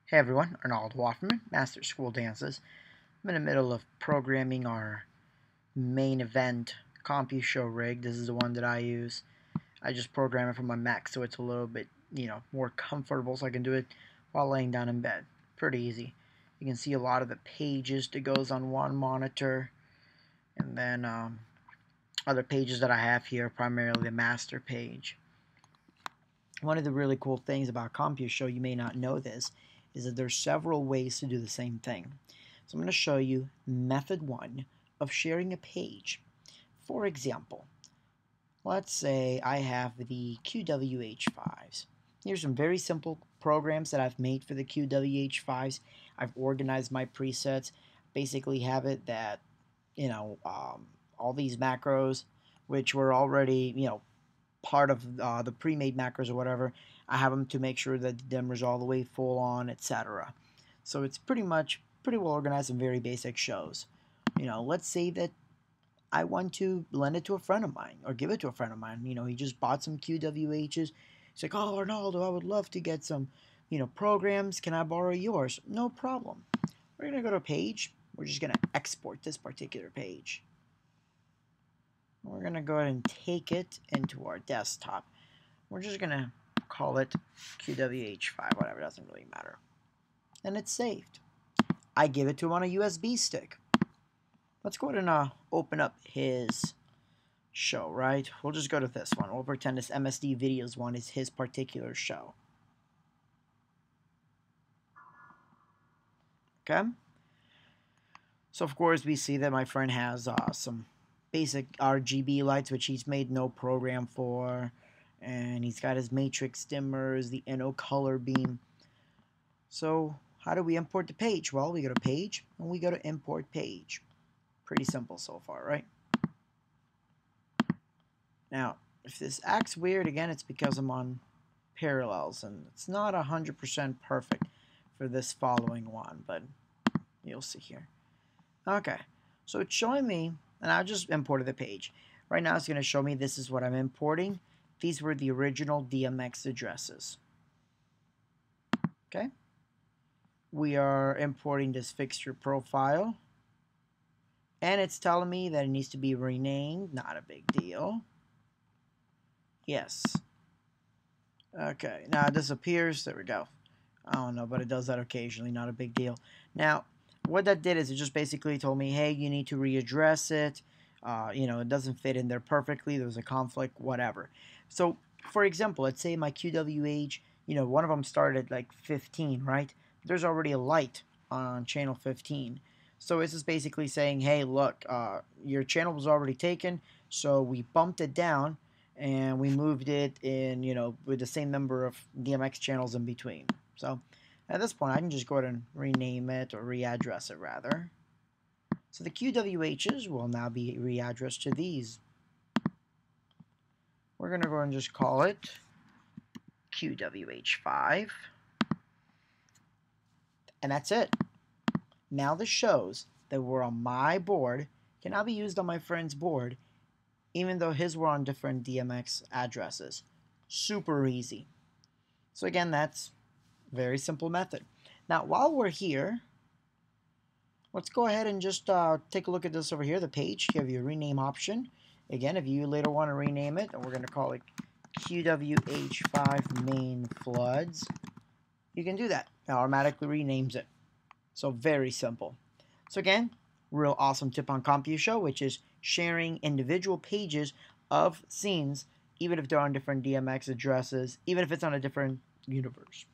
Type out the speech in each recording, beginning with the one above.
Hey everyone, Arnold Wafferman, Master School Dances. I'm in the middle of programming our main event CompuShow rig. This is the one that I use. I just program it from my Mac so it's a little bit, more comfortable so I can do it while laying down in bed. Pretty easy. You can see a lot of the pages that goes on one monitor, and then other pages that I have here, primarily the master page. One of the really cool things about CompuShow, you may not know this, is that there's several ways to do the same thing. So I'm going to show you method one of sharing a page. For example, let's say I have the QWH5s. Here's some very simple programs that I've made for the QWH5s. I've organized my presets, basically have it that, all these macros, which were already, part of the pre-made macros or whatever. I have them to make sure that the dimmer's all the way full on, etc. So it's pretty well organized and very basic shows. Let's say that I want to lend it to a friend of mine or give it to a friend of mine. He just bought some QWHs. He's like, oh, Arnaldo, I would love to get some, programs. Can I borrow yours? No problem. We're going to go to a page. We're just going to export this particular page. We're going to go ahead and take it into our desktop. We're just going to call it QWH5, whatever, doesn't really matter. And it's saved. I give it to him on a USB stick. Let's go ahead and open up his show, right? We'll just go to this one. We'll pretend this MSD Videos one is his particular show. Okay? So, of course, we see that my friend has some basic RGB lights, which he's made no program for. And he's got his matrix dimmers, the NO color beam. So, how do we import the page? Well, we go to page, and we go to import page. Pretty simple so far, right? Now, if this acts weird, again, it's because I'm on parallels, and it's not 100% perfect for this following one, but you'll see here. Okay, so it's showing me, and I just imported the page. Right now, it's going to show me this is what I'm importing. These were the original DMX addresses. Okay, we are importing this fixture profile, and it's telling me that it needs to be renamed. Not a big deal. Yes. Okay, now it disappears. There we go. I don't know, but it does that occasionally. Not a big deal. Now, what that did is it just basically told me, hey, you need to readdress it. It doesn't fit in there perfectly. There's a conflict, whatever. So, for example, let's say my QWH, one of them started at like 15, right? There's already a light on channel 15. So this is basically saying, hey, look, your channel was already taken, so we bumped it down and we moved it in, with the same number of DMX channels in between. So at this point, I can just go ahead and rename it or readdress it rather. So the QWHs will now be readdressed to these. We're going to go and just call it QWH5. And that's it. Now this shows that we're on my board, can now be used on my friend's board, even though his were on different DMX addresses. Super easy. So again, that's a very simple method. Now, while we're here, let's go ahead and just take a look at this over here, the page. You have your rename option. Again, if you later want to rename it, and we're going to call it QWH5 main floods, you can do that. It automatically renames it. So very simple. So again, real awesome tip on CompuShow, which is sharing individual pages of scenes, even if they're on different DMX addresses, even if it's on a different universe.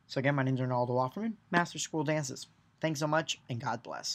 So again, my name is Arnaldo Offerman, Master School Dances. Thanks so much, and God bless.